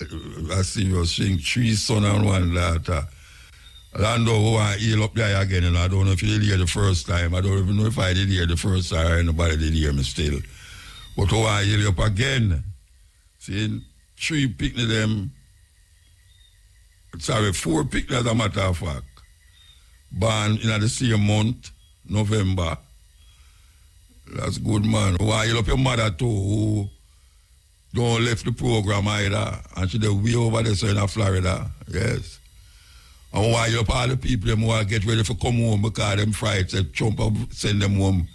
a serious thing. 3 sons and 1 daughter. Lando who I heal up there again, and I don't know if you did hear the first time. I don't even know if I did hear the first time or anybody did hear me still. But who I heal up again. See, 3 picnic them. Sorry, 4 picnic as a matter of fact. Born in the same month, November. That's good, man. Who I heal up your mother too, who don't left the program either. And she did way over there so in Florida. Yes. And why you up all the people them who get ready for come home because them fright said Trump send them home.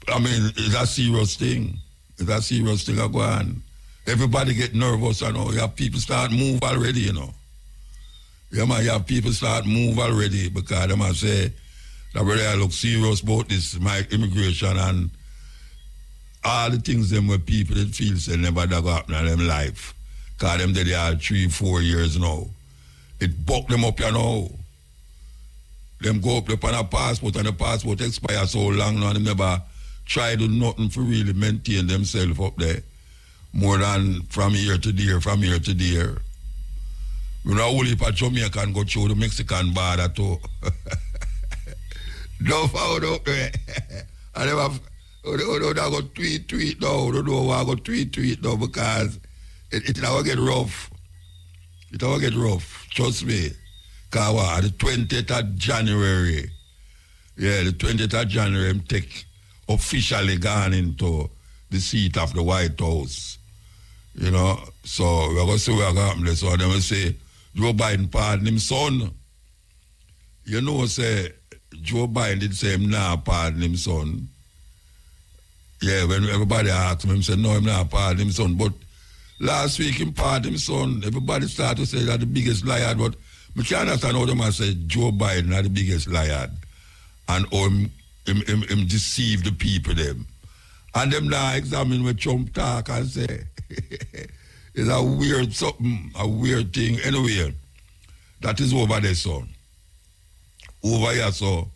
I mean, it's a serious thing. It's a serious thing I go on. Everybody get nervous, you know. You have people start move already, you know. Yeah, man, you have people start move already because them say that really I look serious about this, my immigration and all the things them where people that feel say never go happen in them life. Because them they are 3-4 years now. It buck them up, you know. Them go up on a passport and the passport expire so long now, they never try to do nothing for really maintain themselves up there. More than from here to there, from here to there. You know, only for Jamaican go through the Mexican border too. No found up there. I never, I go tweet now. I don't know why I go tweet now because it now get rough. It will get rough, trust me. Because the 20th of January, the 20th of January, I'm officially gone into the seat of the White House. You know, so we're going to see what happens. So then we say, Joe Biden pardon him son. You know, say, Joe Biden did say him not pardon him son. Yeah, when everybody asked him, he said, no, I'm not pardon him son. But last week, him pardon him son. Everybody started to say that the biggest liar, but I can't understand how them say Joe Biden are the biggest liar. And him deceive the people them. And them now examine what Trump talk and say. It's a weird something, a weird thing. Anyway, that is over there, son. Over here, so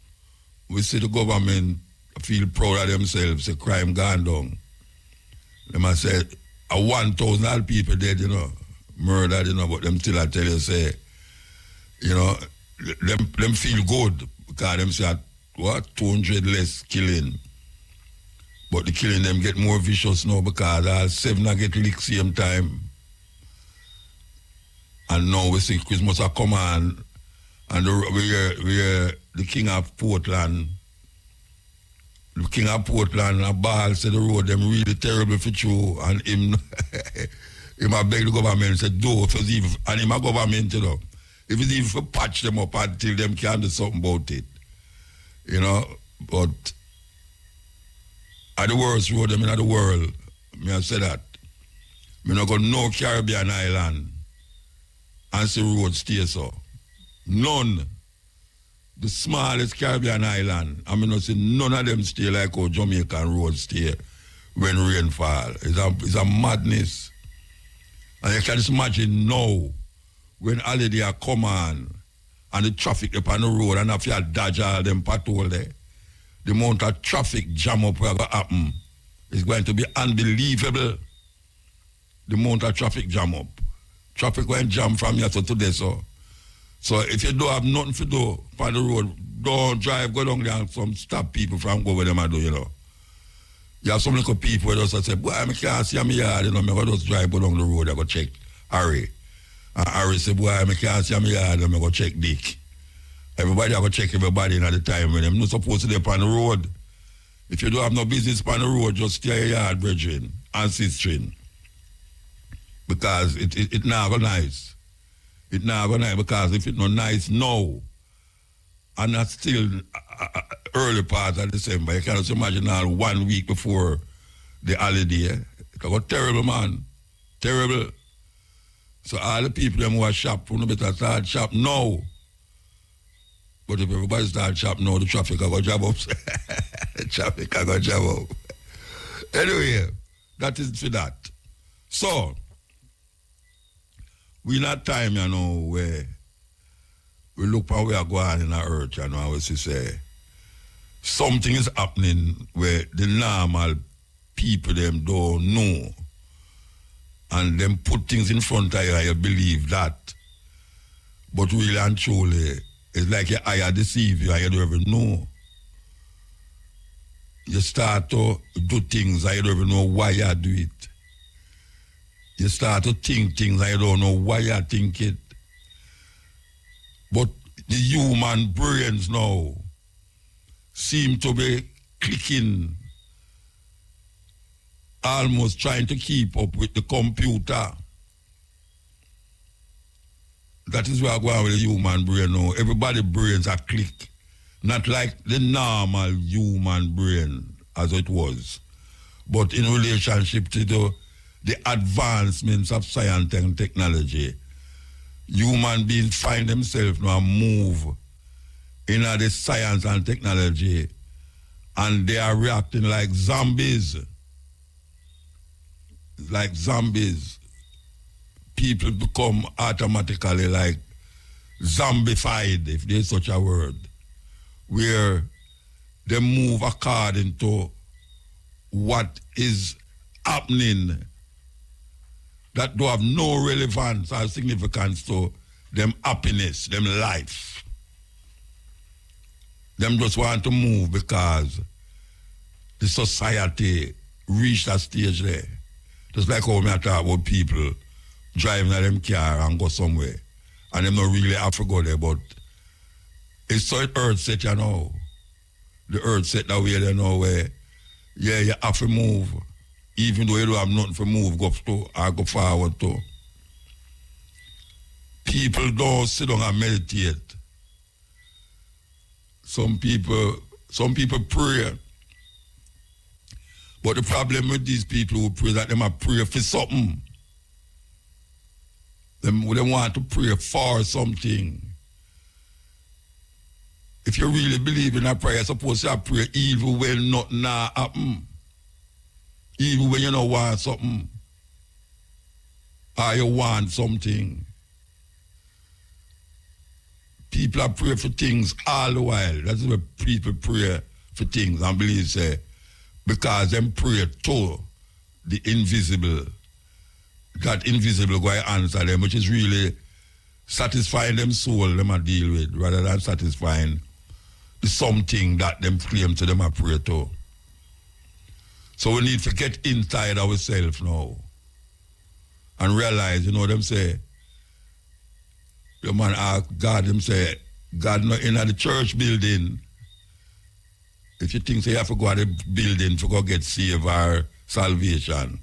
we see the government feel proud of themselves, the crime gone down. Them I say, 1,000 people dead, you know, murdered, you know, but them still I tell you, say, you know, them feel good because them say, 200 less killing. But the killing them get more vicious now because all 7 get licked same time. And now we see Christmas are come on and we hear the King of Portland. The King of Portland and Ball said the road them really terrible for you and him I beg the government said do if it's even and him a government, you know. If it's even for patch them up until them can do something about it. You know, but at the worst road them in the world, me I say that. Me not go no Caribbean island and see road stay so. None. The smallest Caribbean island, I mean, not see none of them stay like how Jamaican roads stay when rain fall. It's a madness. And you can just imagine now, when holiday are come on, and the traffic up on the road, and if you dodge all them patrol there, the amount of traffic jam up will happen. It's going to be unbelievable. The amount of traffic jam up. Traffic going jam from here to today, so. So if you don't have nothing to do on the road, don't drive, go down there and some stop people from go where them and do, you know. You have some little people that just say, boy, I can't see my yard, you know, I just drive go down the road, I go check Harry. And Harry say, boy, I can't see my yard, I go check Dick. Everybody have to check everybody in at the time when them not supposed to be on the road. If you don't have no business on the road, just stay your yard, brethren, and sistering. Because it not go nice. It not go nice because if it not nice now, and that's still early part of December, you cannot imagine all 1 week before the holiday. It go terrible, man. Terrible. So all the people them who are shop, who better start shop now. But if everybody start shop now, the traffic will go jam up. The traffic will go jam up. Anyway, that is for that. So, we not time, you know, where we look how we are going in our earth, you know, I was to say, something is happening where the normal people them don't know. and them put things in front of you and you believe that. But really and truly, it's like your eye deceive you and you don't even know. You start to do things and you don't even know why you do it. You start to think things and you don't know why you think it. But the human brains now seem to be clicking, almost trying to keep up with the computer. That is where I go on with the human brain now. Everybody's brains are click. Not like the normal human brain as it was, but in relationship to the advancements of science and technology, human beings find themselves now move in the science and technology, and they are reacting like zombies. Like zombies. People become automatically like zombified, if there's such a word, where they move according to what is happening that do have no relevance or significance to them happiness, them life. Them just want to move because the society reached a stage there. Just like how I talk about people driving a them car and go somewhere and them not really have to go there, but it's so earth set, you know. The earth set that way there now where, yeah, you have to move. Even though you don't have nothing to move, go to or go forward to. People don't sit down and meditate. Some people pray. But the problem with these people who pray that them are pray for something. They want to pray for something. If you really believe in a prayer, you're supposed to pray even when nothing happen. Even when you don't want something. Or you want something. People are praying for things all the while. That's why people pray for things and believe, say, because them pray to the invisible. That invisible go and answer them, which is really satisfying them soul them a deal with, rather than satisfying the something that them claim to them a pray to. So we need to get inside ourselves now and realize, you know, them say, the man ask God, them say, God not in the church building. If you think say you have to go to the building to go get saved or salvation,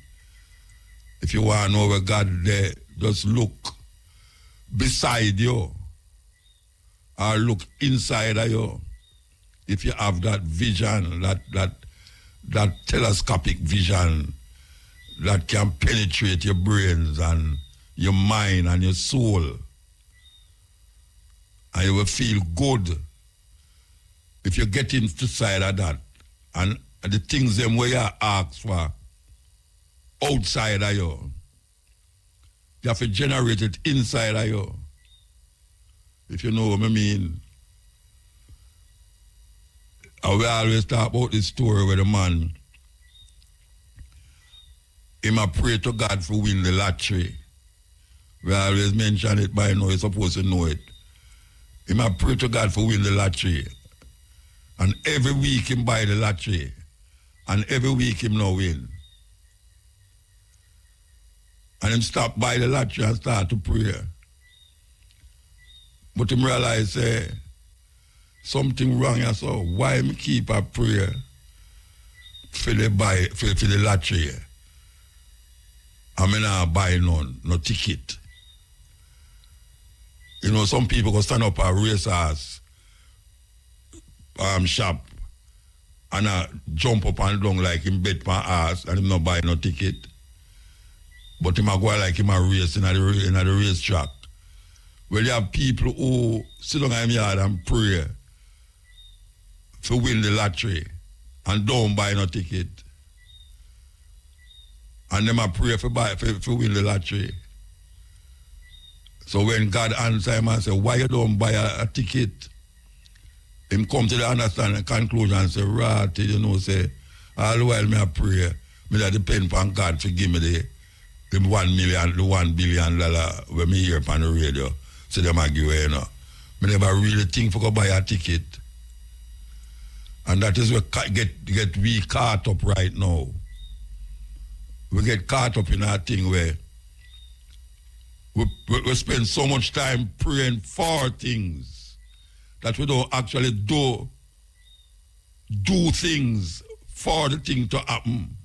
if you want to know where God there, just look beside you or look inside of you. If you have that vision, that telescopic vision that can penetrate your brains and your mind and your soul, and you will feel good if you get inside of that. And the things them where you ask for outside of you, you have to generate it inside of you. If you know what I mean. And we always talk about this story where the man, he might pray to God for win the lottery. We always mention it by now, you're supposed to know it. He might pray to God for win the lottery. And every week him buy the lottery. And every week him now win. And him stop buy the lottery and start to pray. But him realize, something wrong, so why me keep a prayer for the lottery? I mean, I buy no ticket. You know, some people go stand up at racehorse shop and jump up and down like him bet my ass and him not buy no ticket. But him a go like him a race in the racetrack. Well, you have people who sit down in the yard and pray to win the lottery and don't buy no ticket. And them a pray for win the lottery. So when God answer him and say, why you don't buy a ticket? Him come to the understanding conclusion and say, right, you know, say, all the while me a pray, me that depend on God to give me the $1 billion when me hear on the radio, so them a give away, you know. Me never really think for go buy a ticket. And that is where get we caught up right now. We get caught up in that thing where we spend so much time praying for things that we don't actually do things for the thing to happen.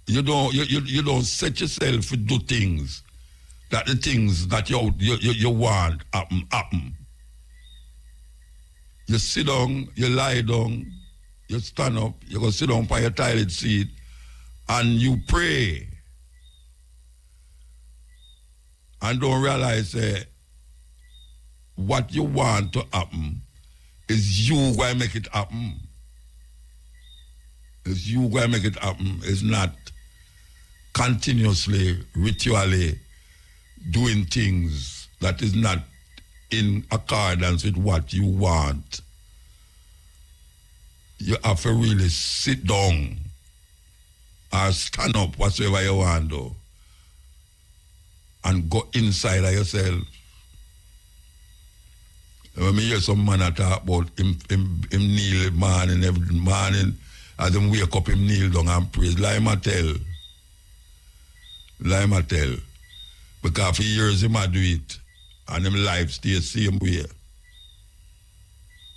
You don't set yourself to do things that the things that you want happen. You sit down, you lie down, you stand up, you go sit down by your toilet seat, and you pray. And don't realize what you want to happen is you going to make it happen. It's you going to make it happen. It's not continuously, ritually doing things that is not in accordance with what you want. You have to really sit down or stand up, whatsoever you want to, and go inside of yourself. When I hear some man talk about him kneel morning, every morning, as him wake up, him kneel down and praise. Lie ma tell. Because for years him a do it, and him life stay the same way.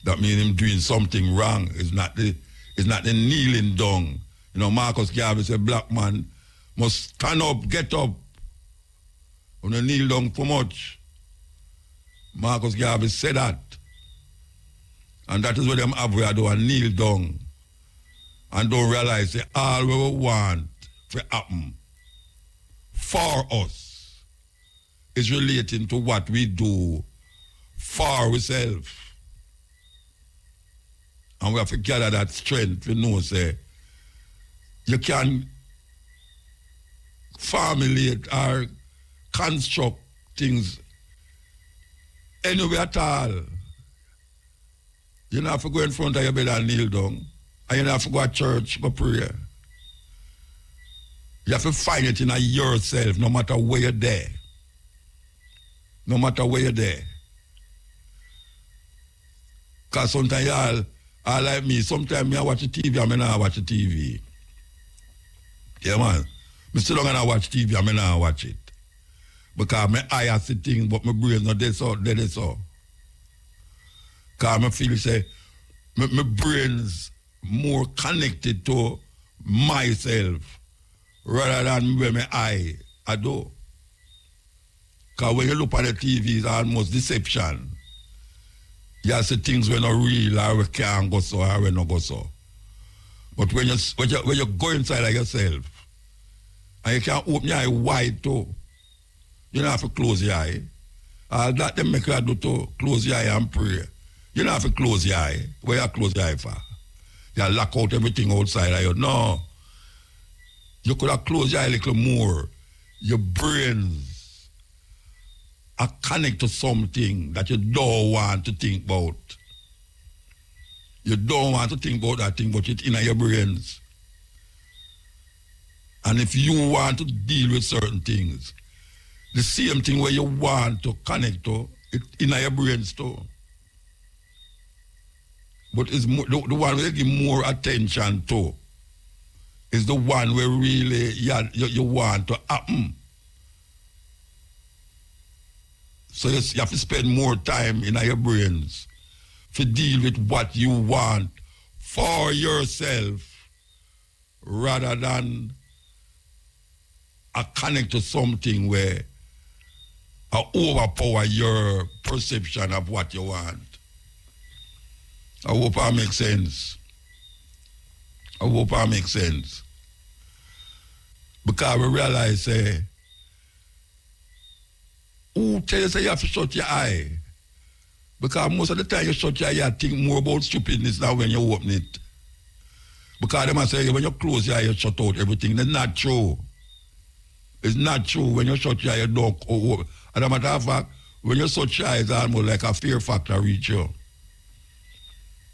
That means him doing something wrong. It's not the kneeling down. You know, Marcus Garvey said, black man must stand up, get up. When you kneel down too much. Marcus Garvey said that. And that is what them have where do and kneel down. And don't realize that all we want to happen for us is relating to what we do for ourselves. And we have to gather that strength to know, say, you can formulate or construct things anywhere at all. You don't have to go in front of your bed and kneel down. And you don't have to go to church, go pray. You have to find it in yourself, no matter where you're there. No matter where you're there. Because sometimes you all like me, sometimes I watch the TV and I not watch the TV. Yeah, man. I still don't watch TV and I not watch it. Because my eye has the thing, but my brain not there so. Because I feel say my brain's more connected to myself rather than where my eye I do. Because when you look at the TV, it's almost deception. You see things when not real or we can't go so or we not go so. But when you go inside of yourself and you can open your eye wide too, you don't have to close your eye. All that they make you do to close your eye and pray. You don't have to close your eye. Where you close your eye for? You lock out everything outside of you. No. You could have closed your eye a little more. Your brains are connected to something that you don't want to think about. You don't want to think about that thing, but it's in your brains. And if you want to deal with certain things, the same thing where you want to connect to, it's in your brains too. But it's more, the one where you give more attention to is the one where really you want to happen. So you have to spend more time in your brains to deal with what you want for yourself rather than connect to something where overpower your perception of what you want. I hope that makes sense. Because we realize, who tells you have to shut your eye? Because most of the time you shut your eye, you think more about stupidness than when you open it. Because they must say when you close your eye, you shut out everything. That's not true. It's not true. When you shut your eye, you don't open. As a matter of fact, when you shut your eye, it's almost like a fear factor reach you.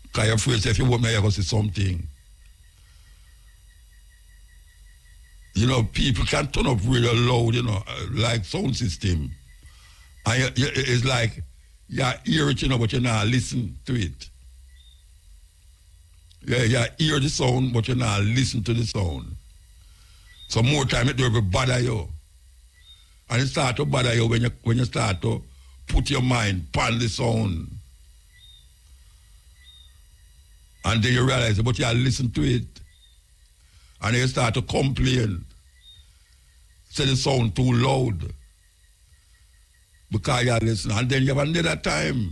Because you're afraid if you open your eye, you're going to see something. You know, people can turn up really loud, you know, like sound system. And it's like you hear it, you know, but you not listen to it. Yeah, you hear the sound, but you not listen to the sound. So more time it will bother you. And it start to bother you when you start to put your mind upon the sound. And then you realize, but you listen to it. And then you start to complain. Say the sound too loud. Because you listen. And then you have another time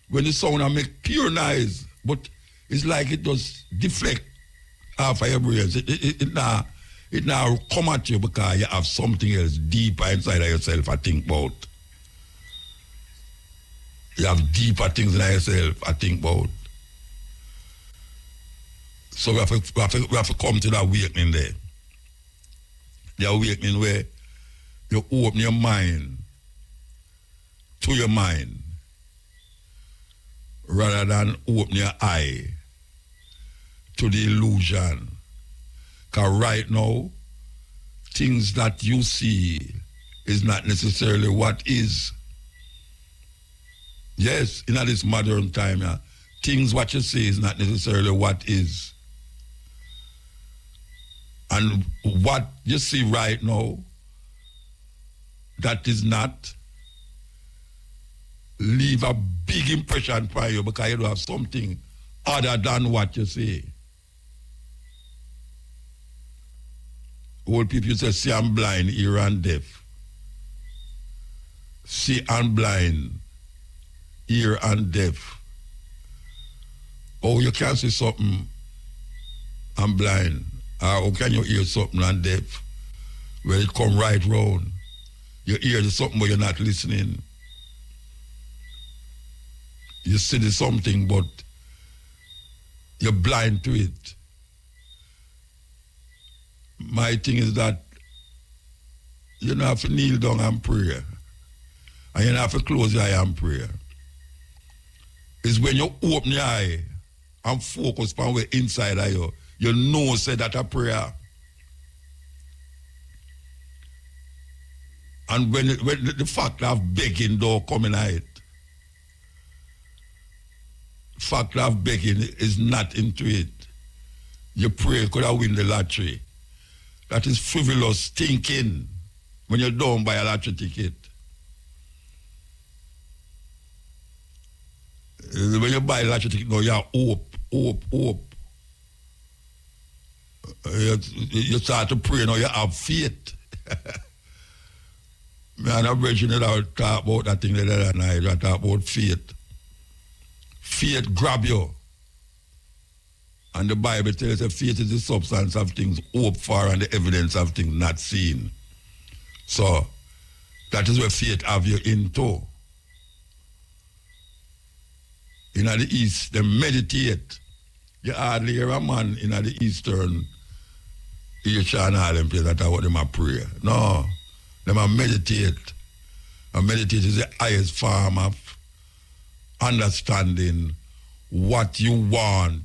when the sound make pure noise, but it's like it does deflect off of your brains. It now come at you because you have something else deeper inside of yourself I think about. You have deeper things in yourself I think about. So we have to come to that awakening there. The awakening where you open your mind to your mind rather than open your eye to the illusion. Because right now, things that you see is not necessarily what is. Yes, in this modern time, things what you see is not necessarily what is. And what you see right now, that is not, leave a big impression for you because you don't have something other than what you see. Old people say, see and blind, hear and deaf. See and blind, ear and deaf. Oh, you can't see something and blind. Or how can you hear something and deaf? Well, it come right round. You hear something but you're not listening. You see the something but you're blind to it. My thing is that you don't have to kneel down and pray. And you don't have to close your eye and pray. It's when you open your eye and focus on where inside of you, you know say that a prayer. And when the fact of begging door coming out, fact of begging is not into it. You pray could have win the lottery. That is frivolous thinking when you don't buy a lottery ticket. When you buy a lottery ticket, now you have hope. You start to pray, now you have faith. Man, I'm bridging it out, talk about that thing the other night, I talk about faith. Faith grab you. And the Bible tells us faith is the substance of things hoped for and the evidence of things not seen. So, that is where faith have you into. In the East, they meditate. You hardly hear a man in the Eastern Asia and all them places that are what them a pray. No, them a meditate. And meditate is the highest form of understanding what you want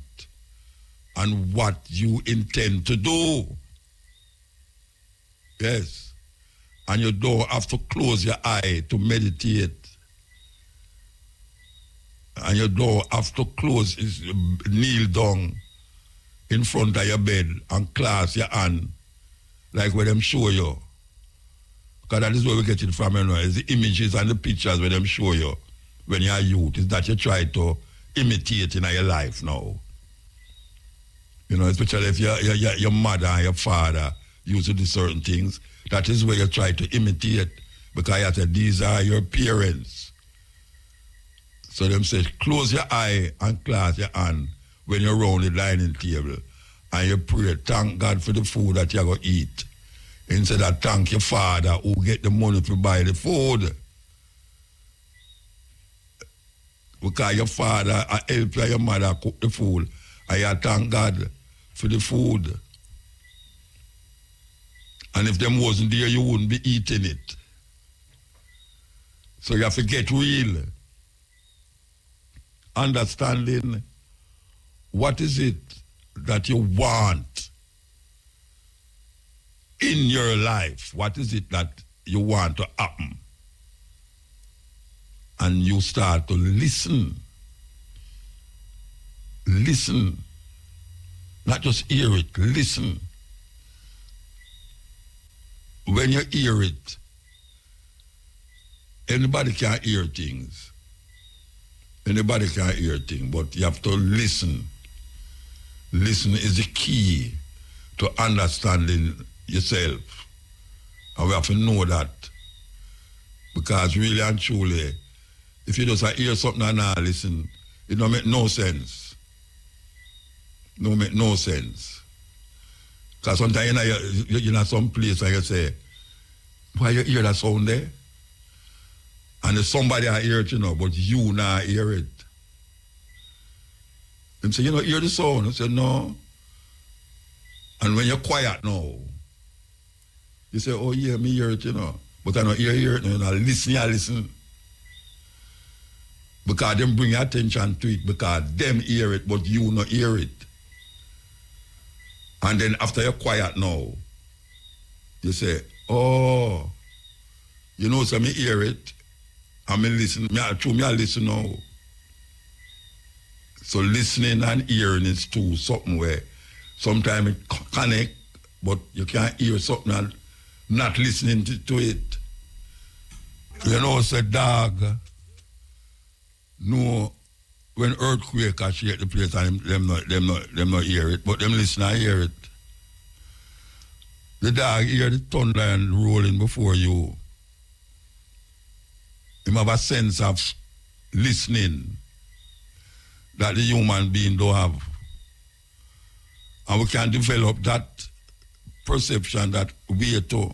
and what you intend to do. Yes. And you don't have to close your eye to meditate. And you don't have to kneel down in front of your bed and clasp your hand like where them show you. Because that is where we get it from, you know. It's the images and the pictures where them show you when you're a youth. Is that you try to imitate in your life now. You know, especially if your mother and your father used to do certain things, that is where you try to imitate because you said these are your parents. So them say, close your eye and clasp your hand when you're around the dining table and you pray, thank God for the food that you're going to eat. Instead of thank your father who get the money to buy the food. Because your father help your mother cook the food and you thank God for the food. And if them wasn't there, you wouldn't be eating it. So you have to get real. Understanding what is it that you want in your life? What is it that you want to happen? And you start to listen. Listen. Not just hear it, listen. When you hear it, anybody can hear things. Anybody can hear things, but you have to listen. Listen is the key to understanding yourself. And we have to know that. Because really and truly, if you just hear something and not listen, it don't make no sense. It don't make no sense. Because sometimes you're in some place and you say, why you hear that sound there? And there's somebody I hear it, but you not hear it. Them say, hear the sound. I say, no. And when you're quiet now, you say, oh yeah, me hear it, But I don't hear it, I listen. Because them bring attention to it, because them hear it, but you not hear it. And then after you're quiet now, you say, oh, so me hear it, and me listen, I listen now. So listening and hearing is too something where sometimes it connect, but you can't hear something and not listening to it. Say dog, no, when earthquake shake the place and them not hear it, but them listen and hear it. The dog hear the thunder and rolling before you. Him have a sense of listening that the human being don't have. And we can develop that perception, that way too.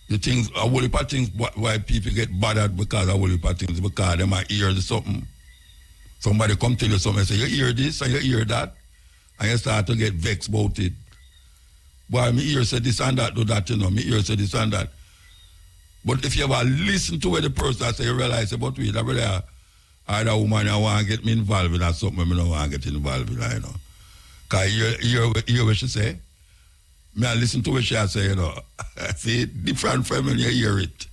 The things, a whole heap of things why people get bothered because a whole heap of things, because they might hear something. Somebody come tell you something and say, you hear this and you hear that, and you start to get vexed about it. Boy, me hear say this and that, do that, me hear say this and that. But if you ever listen to what the person say, you realize, but wait, I really either woman I want to get me involved in something I don't want to get involved in, Because you hear what she say. Me I listen to what she say, See, different from when you hear it.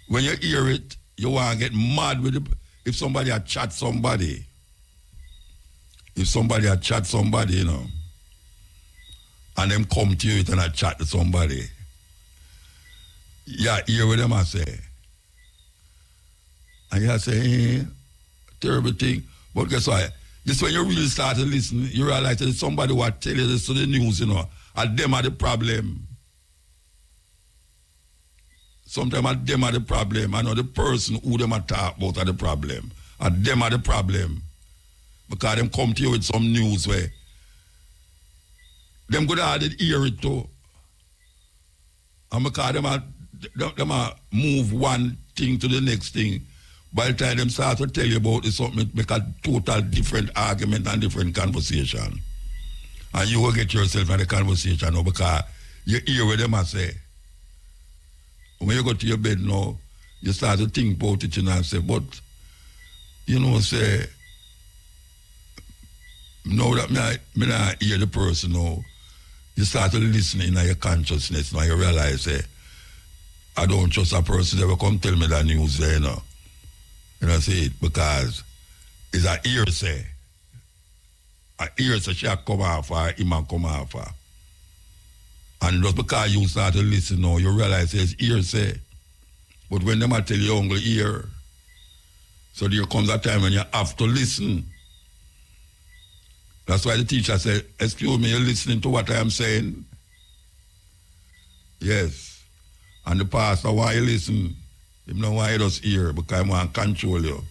When you hear it, you want to get mad with it. If somebody had chat somebody, and them come to you and I chat to somebody, yeah, hear what them I say. And you say, terrible thing. But guess what? Just when you really start to listen, you realize that somebody will tell you this to the news, and them are the problem. Sometimes them are the problem. I know the person who them are talk about are the problem. And them are the problem. Because them come to you with some news where them could have hear it too. And because them are move one thing to the next thing, by the time them start to tell you about it, something, it make a total different argument and different conversation. And you will get yourself in the conversation now because you hear what them say. When you go to your bed now, you start to think about it and say, but, say, now that me not hear the person now, you start to listen in your consciousness now, you realize, I don't trust a person that will come tell me that news there, see it, because it's a hearsay. A hearsay shall come off or him come off. And just because you start to listen now, you realize it's hearsay. But when them tell you only hear, so there comes a time when you have to listen. That's why the teacher said, excuse me, you're listening to what I am saying? Yes. And the pastor, why you listen? Him know why you just hear, because I want to control you.